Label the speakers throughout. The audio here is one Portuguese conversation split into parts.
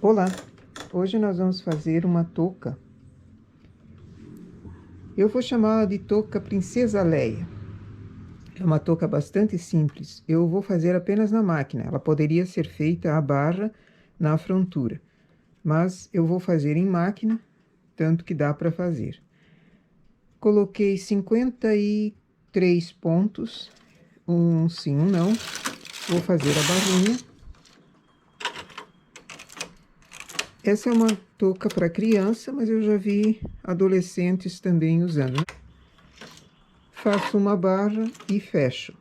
Speaker 1: Olá, hoje nós vamos fazer uma touca. Eu vou chamá-la de touca Princesa Leia. É uma touca bastante simples. Eu vou fazer apenas na máquina. Ela poderia ser feita à barra na frontura, mas eu vou fazer em máquina, tanto que dá para fazer. Coloquei 53 pontos, um sim, um não. Vou fazer a barrinha. Essa é uma touca para criança, mas eu já vi adolescentes também usando. Faço uma barra e fecho.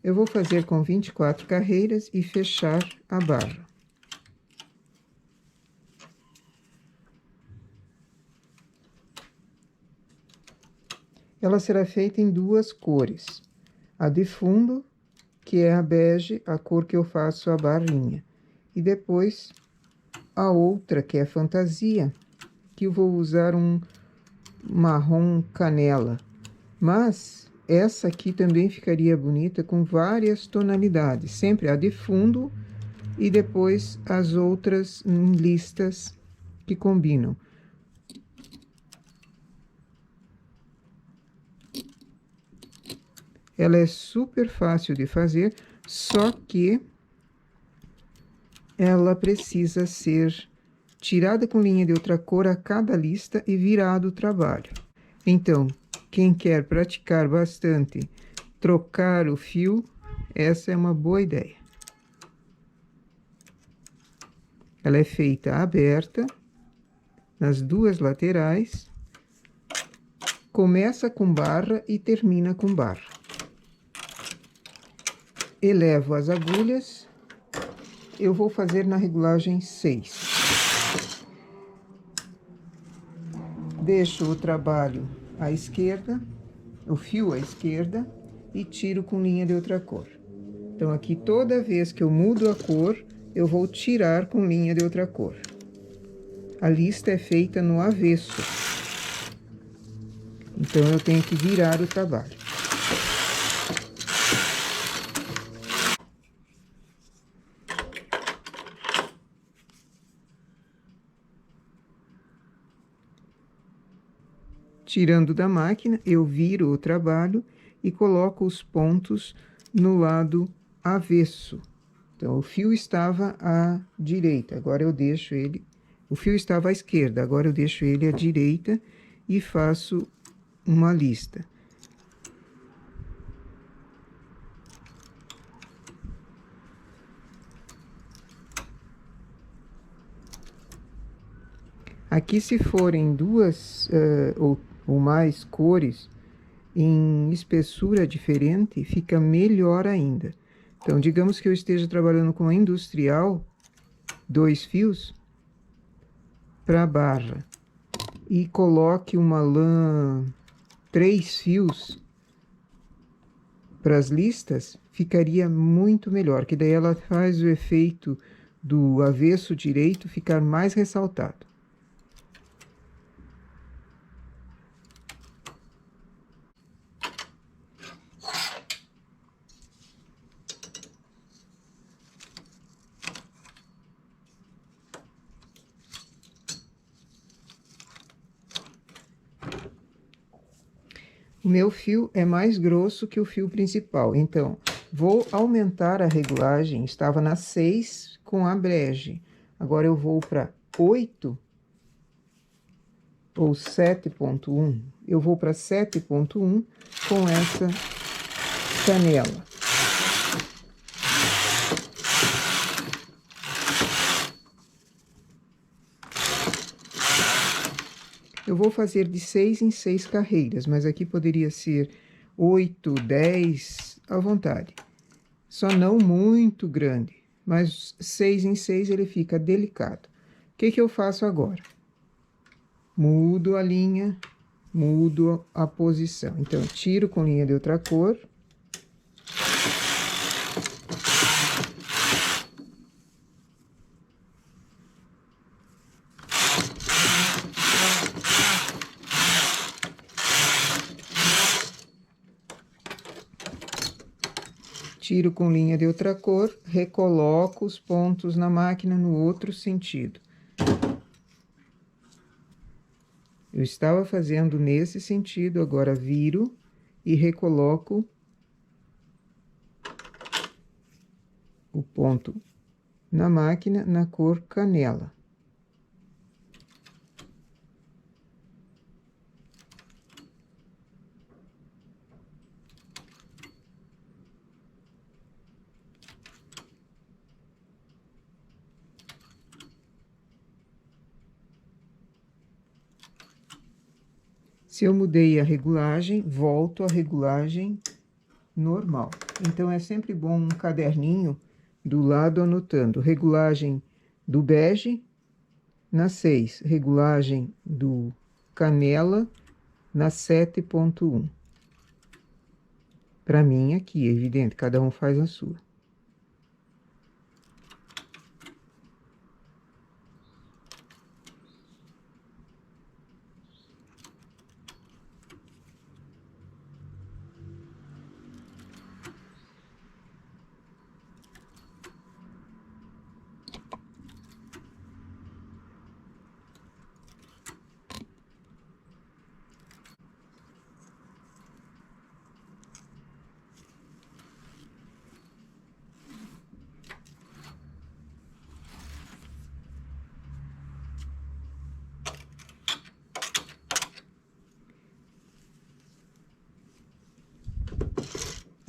Speaker 1: Eu vou fazer com 24 carreiras e fechar a barra. Ela será feita em duas cores. A de fundo, que é a bege, a cor que eu faço a barrinha. E depois a outra, que é fantasia, que eu vou usar um marrom canela. Mas essa aqui também ficaria bonita com várias tonalidades. Sempre a de fundo e depois as outras em listas que combinam. Ela é super fácil de fazer, só que ela precisa ser tirada com linha de outra cor a cada lista e virado o trabalho. Então, quem quer praticar bastante, trocar o fio, essa é uma boa ideia. Ela é feita aberta, nas duas laterais, começa com barra e termina com barra. Elevo as agulhas, eu vou fazer na regulagem 6. Deixo o trabalho à esquerda, o fio à esquerda, e tiro com linha de outra cor. Então, aqui, toda vez que eu mudo a cor, eu vou tirar com linha de outra cor. A lista é feita no avesso. Então, eu tenho que virar o trabalho. Tirando da máquina, eu viro o trabalho e coloco os pontos no lado avesso. Então, o fio estava à direita, agora eu deixo ele... O fio estava à esquerda, agora eu deixo ele à direita e faço uma lista. Aqui, se forem duas ou mais cores em espessura diferente, fica melhor ainda. Então, digamos que eu esteja trabalhando com a industrial, 2 fios para a barra, e coloque uma lã 3 fios para as listas, ficaria muito melhor, que daí ela faz o efeito do avesso direito ficar mais ressaltado. O meu fio é mais grosso que o fio principal, então, vou aumentar a regulagem. Estava na 6 com a brege. Agora, eu vou para 8 ou 7.1. Eu vou para 7.1 com essa canela. Eu vou fazer de 6 em 6 carreiras, mas aqui poderia ser 8, 10, à vontade. Só não muito grande, mas 6 em 6 ele fica delicado. O que que eu faço agora? Mudo a linha mudo a posição. Então, tiro com linha de outra cor. Tiro com linha de outra cor, recoloco os pontos na máquina no outro sentido. Eu estava fazendo nesse sentido, agora viro e recoloco o ponto na máquina na cor canela. Se eu mudei a regulagem, volto à regulagem normal. Então, é sempre bom um caderninho do lado anotando. Regulagem do bege na 6. Regulagem do canela na 7.1. Para mim, aqui, é evidente, cada um faz a sua.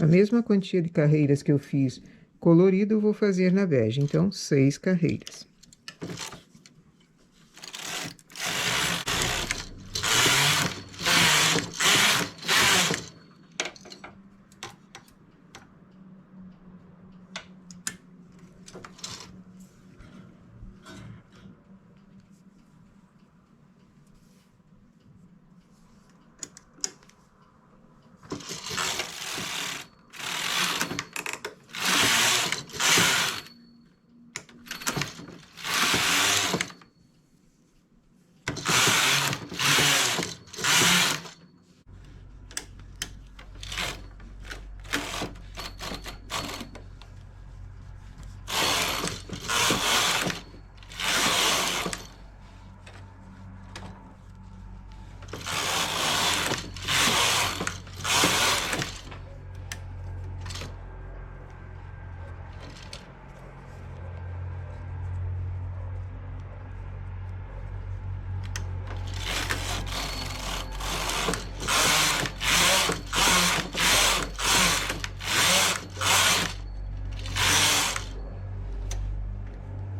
Speaker 1: A mesma quantia de carreiras que eu fiz colorido, eu vou fazer na bege. Então, 6 carreiras.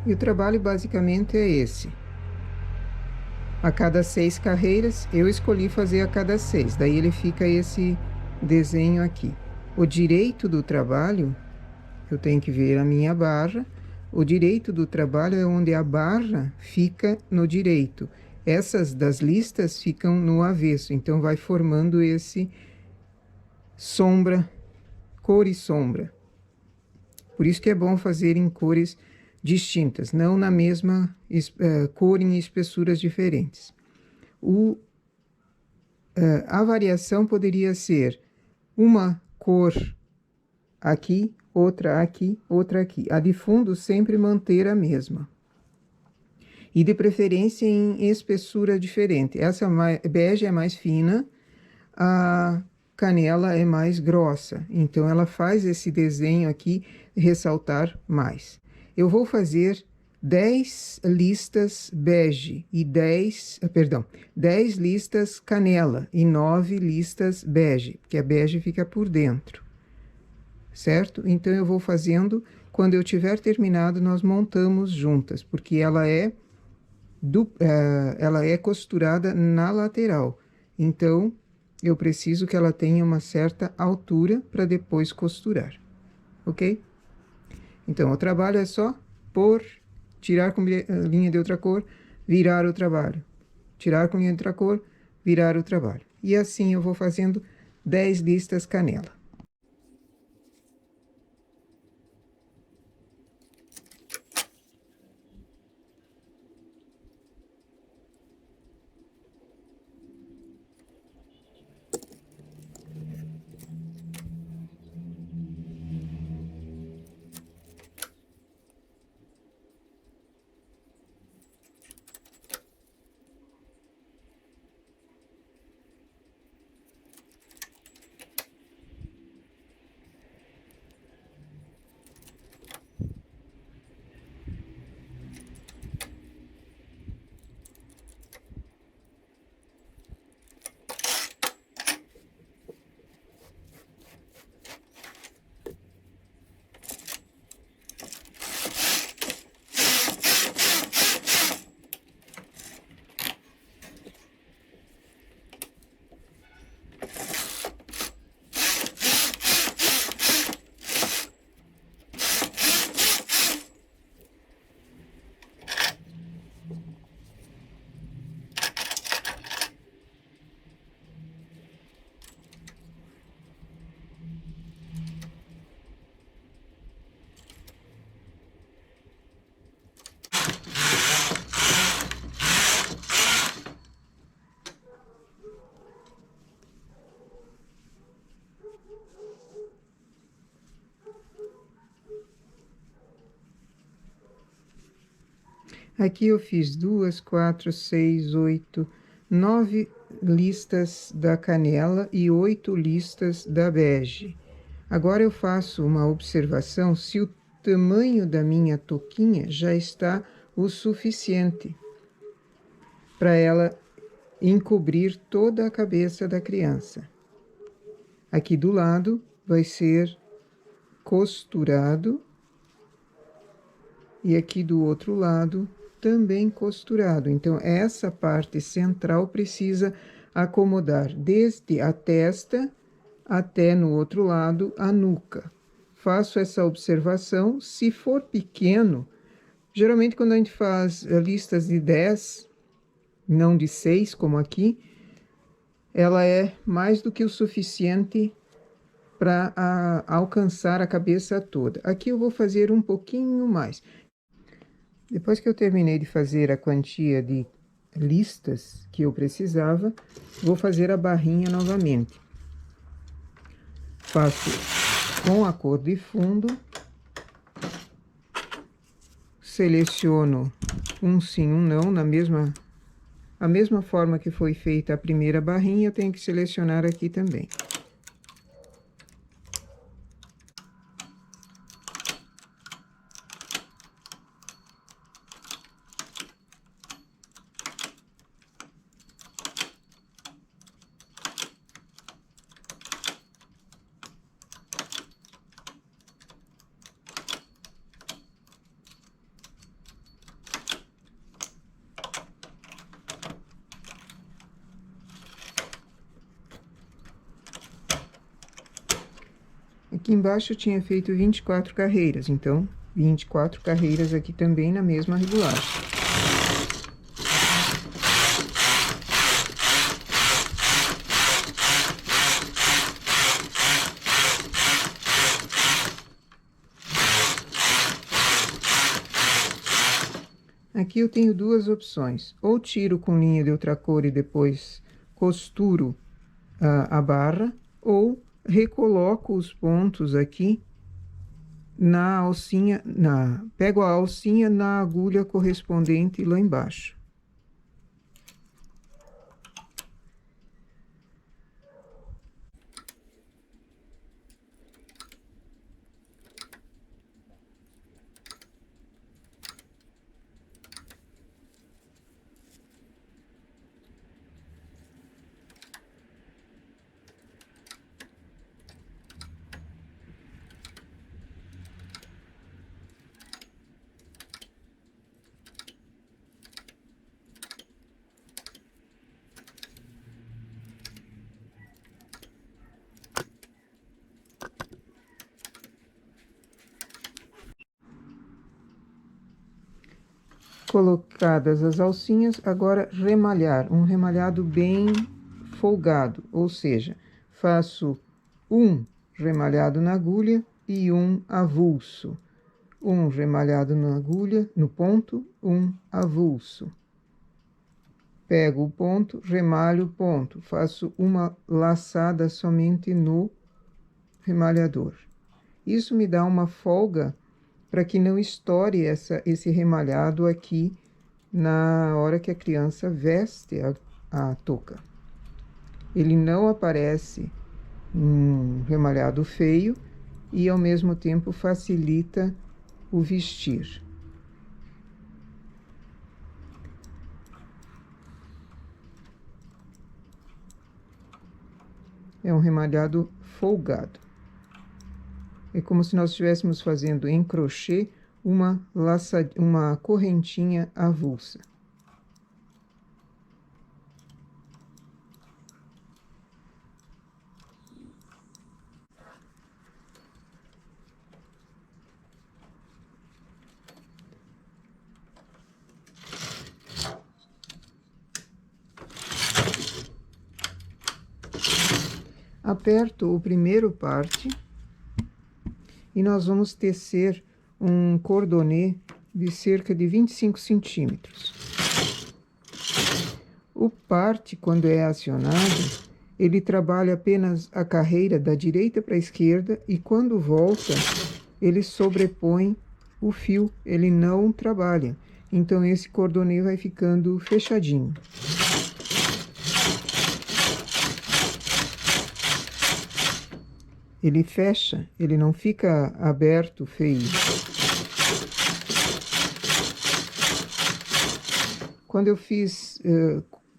Speaker 1: E o trabalho basicamente é esse. A cada 6 carreiras, eu escolhi fazer a cada 6. Daí ele fica esse desenho aqui. O direito do trabalho, eu tenho que ver a minha barra. O direito do trabalho é onde a barra fica no direito. Essas das listas ficam no avesso. Então, vai formando esse sombra, cor e sombra. Por isso que é bom fazer em cores distintas, não na mesma cor em espessuras diferentes. A variação poderia ser uma cor aqui, outra aqui, outra aqui. A de fundo sempre manter a mesma. E de preferência em espessura diferente. Essa bege é mais fina, a canela é mais grossa. Então, ela faz esse desenho aqui ressaltar mais. Eu vou fazer 10 listas bege e 10 listas canela e 9 listas bege, porque a bege fica por dentro, certo? Então, eu vou fazendo, quando eu tiver terminado, nós montamos juntas, porque ela é costurada na lateral. Então, eu preciso que ela tenha uma certa altura para depois costurar, ok? Então, o trabalho é só pôr, tirar com linha de outra cor, virar o trabalho. Tirar com linha de outra cor, virar o trabalho. E assim eu vou fazendo 10 listas canela. Aqui eu fiz 2, 4, 6, 8, 9 listas da canela e 8 listas da bege. Agora eu faço uma observação se o tamanho da minha touquinha já está o suficiente para ela encobrir toda a cabeça da criança. Aqui do lado vai ser costurado e aqui do outro lado também costurado. Então, essa parte central precisa acomodar desde a testa até no outro lado a nuca. Faço essa observação. Se for pequeno, geralmente quando a gente faz listas de 10, não de 6, como aqui, ela é mais do que o suficiente para alcançar a cabeça toda. Aqui eu vou fazer um pouquinho mais. Depois que eu terminei de fazer a quantia de listas que eu precisava, vou fazer a barrinha novamente. Faço com a cor de fundo, seleciono um sim, um não, a mesma forma que foi feita a primeira barrinha, eu tenho que selecionar aqui também. Aqui embaixo eu tinha feito 24 carreiras, então 24 carreiras aqui também na mesma regulagem. Aqui eu tenho duas opções, ou tiro com linha de outra cor e depois costuro a barra, ou recoloco os pontos aqui na alcinha, pego a alcinha na agulha correspondente lá embaixo. Colocadas as alcinhas, agora remalhar, um remalhado bem folgado, ou seja, faço um remalhado na agulha e um avulso. Um remalhado na agulha, no ponto, um avulso. Pego o ponto, remalho o ponto, faço uma laçada somente no remalhador. Isso me dá uma folga para que não estoure esse remalhado aqui na hora que a criança veste a touca. Ele não aparece um remalhado feio e, ao mesmo tempo, facilita o vestir. É um remalhado folgado. É como se nós estivéssemos fazendo em crochê uma correntinha avulsa. Aperto o primeiro parte e nós vamos tecer um cordonê de cerca de 25 centímetros. O parte, quando é acionado, ele trabalha apenas a carreira da direita para a esquerda e quando volta, ele sobrepõe o fio, ele não trabalha. Então, esse cordonê vai ficando fechadinho. Ele fecha, ele não fica aberto, feio. Quando eu fiz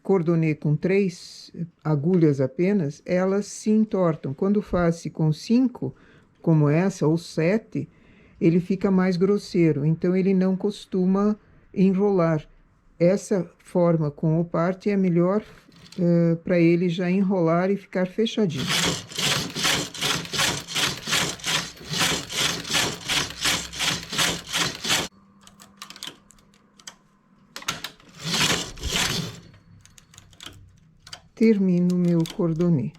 Speaker 1: cordonê com 3 agulhas apenas, elas se entortam. Quando faz-se com 5, como essa, ou 7, ele fica mais grosseiro. Então, ele não costuma enrolar. Essa forma com o parte é melhor para ele já enrolar e ficar fechadinho. Termino meu cordonê.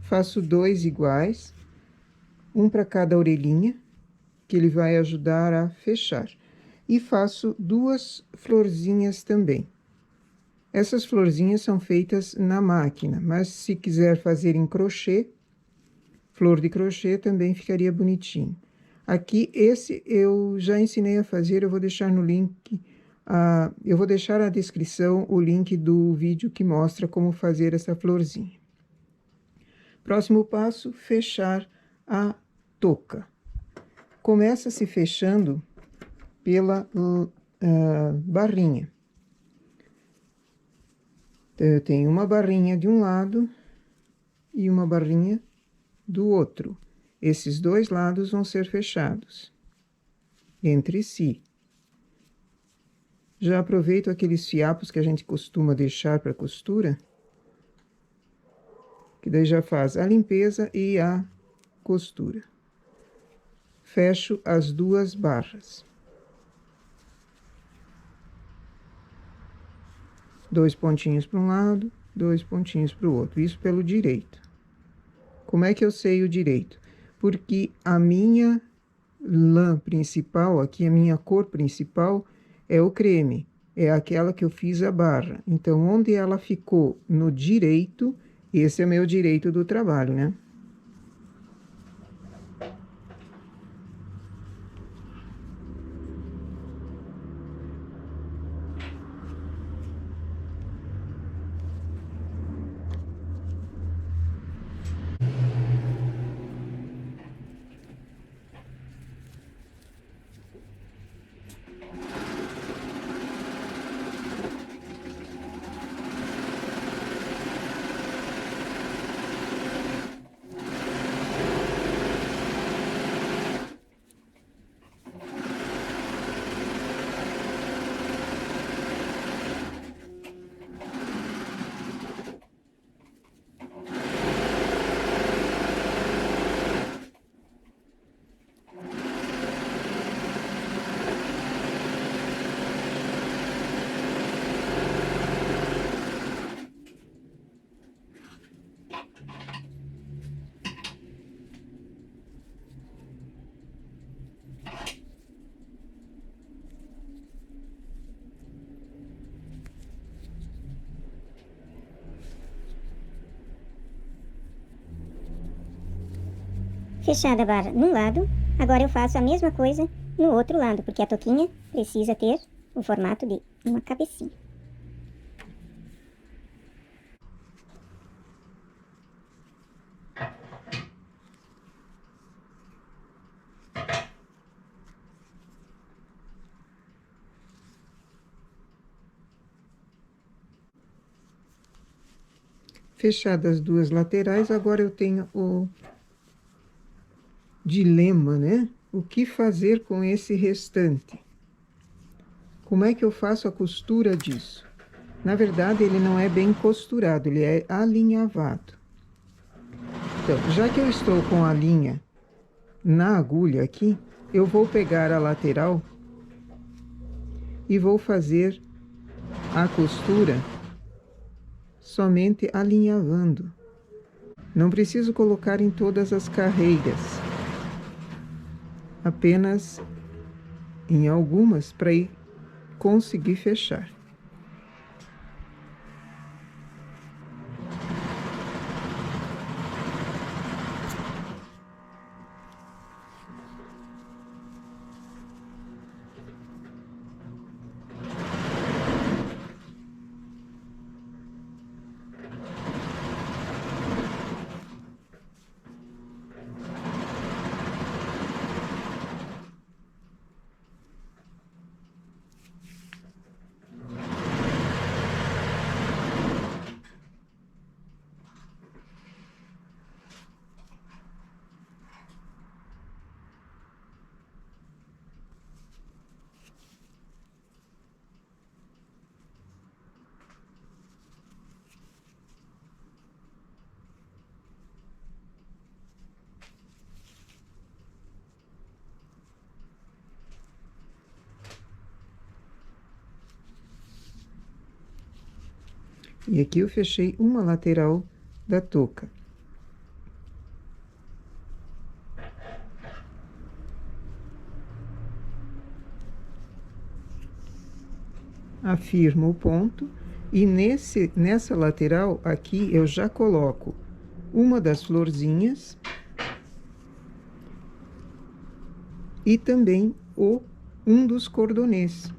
Speaker 1: Faço 2 iguais, um para cada orelhinha, que ele vai ajudar a fechar. E faço 2 florzinhas também. Essas florzinhas são feitas na máquina, mas se quiser fazer em crochê, flor de crochê também ficaria bonitinho. Aqui, esse eu já ensinei a fazer, eu vou deixar no link, eu vou deixar na descrição o link do vídeo que mostra como fazer essa florzinha. Próximo passo, fechar a touca. Começa se fechando pela barrinha. Então, eu tenho uma barrinha de um lado e uma barrinha do outro. Esses 2 lados vão ser fechados entre si. Já aproveito aqueles fiapos que a gente costuma deixar para costura, que daí já faz a limpeza e a costura. Fecho as 2 barras. 2 pontinhos para um lado, 2 pontinhos para o outro. Isso pelo direito. Como é que eu sei o direito? Porque a minha lã principal, aqui a minha cor principal, é o creme. É aquela que eu fiz a barra. Então, onde ela ficou no direito, esse é o meu direito do trabalho, né?
Speaker 2: Fechada a barra num lado, agora eu faço a mesma coisa no outro lado, porque a touquinha precisa ter o formato de uma cabecinha.
Speaker 1: Fechadas as duas laterais, agora eu tenho o dilema, né? O que fazer com esse restante? Como é que eu faço a costura disso? Na verdade, ele não é bem costurado, ele é alinhavado. Então, já que eu estou com a linha na agulha aqui, eu vou pegar a lateral e vou fazer a costura somente alinhavando. Não preciso colocar em todas as carreiras, apenas em algumas para conseguir fechar. E aqui eu fechei uma lateral da touca. Afirmo o ponto e nessa lateral aqui eu já coloco uma das florzinhas e também um dos cordonês.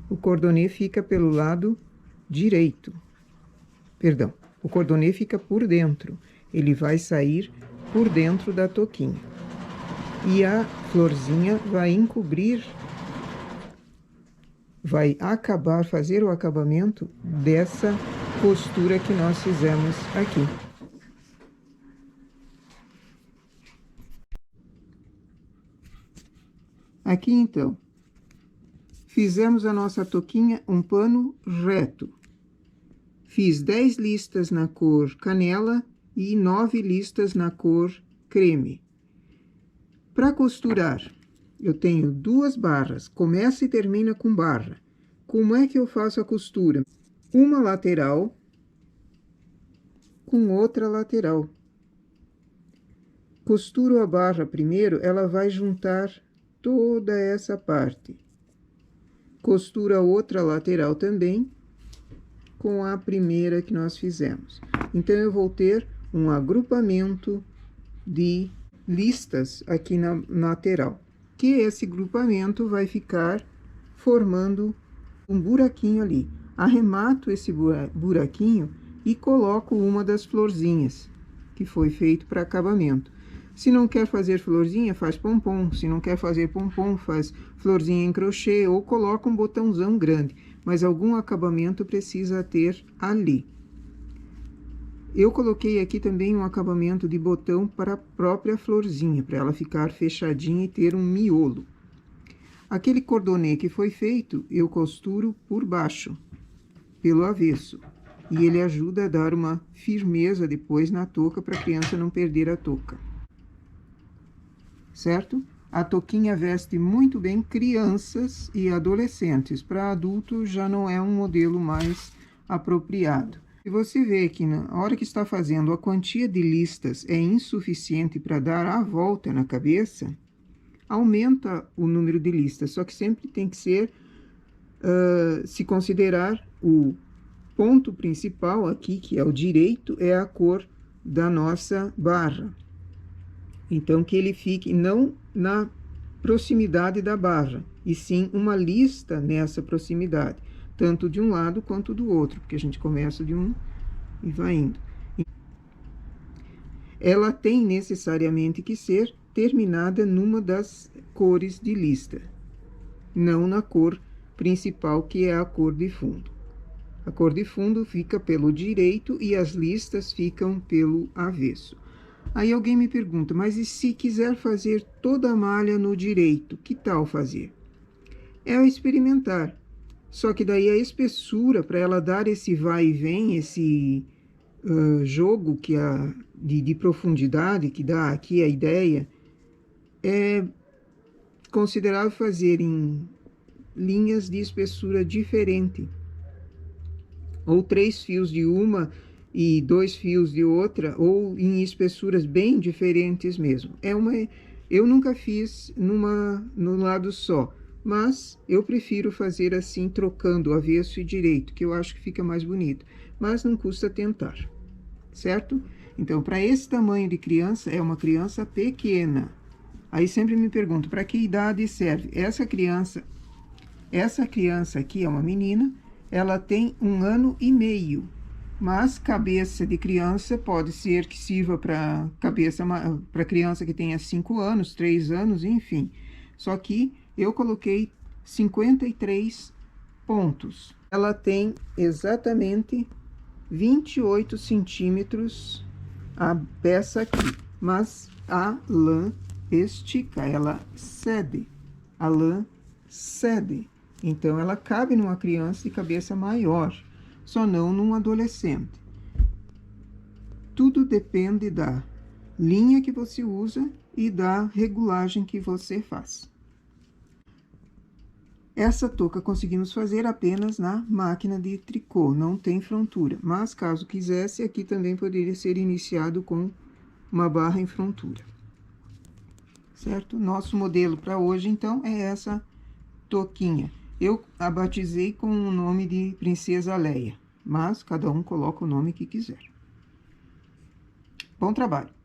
Speaker 1: O cordonê fica pelo lado direito. Perdão, o cordonê fica por dentro. Ele vai sair por dentro da touquinha. E a florzinha vai encobrir, vai fazer o acabamento dessa costura que nós fizemos aqui. Aqui, então, fizemos a nossa touquinha um pano reto. Fiz 10 listas na cor canela e 9 listas na cor creme. Para costurar, eu tenho 2 barras, começa e termina com barra. Como é que eu faço a costura? Uma lateral com outra lateral. Costuro a barra primeiro, ela vai juntar toda essa parte. Costuro a outra lateral também com a primeira que nós fizemos. Então, eu vou ter um agrupamento de listas aqui na lateral, que esse grupamento vai ficar formando um buraquinho ali. Arremato esse buraquinho e coloco uma das florzinhas que foi feito para acabamento. Se não quer fazer florzinha, faz pompom. Se não quer fazer pompom, faz florzinha em crochê ou coloca um botãozão grande. Mas algum acabamento precisa ter ali. Eu coloquei aqui também um acabamento de botão para a própria florzinha, para ela ficar fechadinha e ter um miolo. Aquele cordonê que foi feito, eu costuro por baixo, pelo avesso. E ele ajuda a dar uma firmeza depois na touca, para a criança não perder a touca. Certo? A touquinha veste muito bem crianças e adolescentes. Para adultos já não é um modelo mais apropriado. Se você vê que na hora que está fazendo a quantia de listas é insuficiente para dar a volta na cabeça, aumenta o número de listas. Só que sempre tem que ser, se considerar o ponto principal aqui, que é o direito, é a cor da nossa barra. Então, que ele fique não na proximidade da barra, e sim uma lista nessa proximidade, tanto de um lado quanto do outro, porque a gente começa de um e vai indo. Ela tem necessariamente que ser terminada numa das cores de lista, não na cor principal, que é a cor de fundo. A cor de fundo fica pelo direito e as listas ficam pelo avesso. Aí alguém me pergunta, mas e se quiser fazer toda a malha no direito, que tal fazer? É experimentar. Só que daí a espessura, para ela dar esse vai e vem, esse jogo que de profundidade que dá aqui a ideia, é considerável fazer em linhas de espessura diferente. Ou 3 fios de uma e 2 fios de outra, ou em espessuras bem diferentes mesmo. Eu nunca fiz no lado só, mas eu prefiro fazer assim, trocando avesso e direito, que eu acho que fica mais bonito. Mas não custa tentar, certo? Então, para esse tamanho de criança, é uma criança pequena. Aí sempre me pergunto, para que idade serve? Essa criança aqui é uma menina, ela tem 1 ano e meio. Mas cabeça de criança pode ser que sirva para criança que tenha 5 anos, 3 anos, enfim. Só que eu coloquei 53 pontos. Ela tem exatamente 28 centímetros a peça aqui, mas a lã estica, ela cede, a lã cede. Então, ela cabe numa criança de cabeça maior, só não num adolescente. Tudo depende da linha que você usa e da regulagem que você faz. Essa touca conseguimos fazer apenas na máquina de tricô, não tem frontura. Mas, caso quisesse, aqui também poderia ser iniciado com uma barra em frontura. Certo? Nosso modelo para hoje, então, é essa touquinha. Eu a batizei com o nome de Princesa Leia, mas cada um coloca o nome que quiser. Bom trabalho!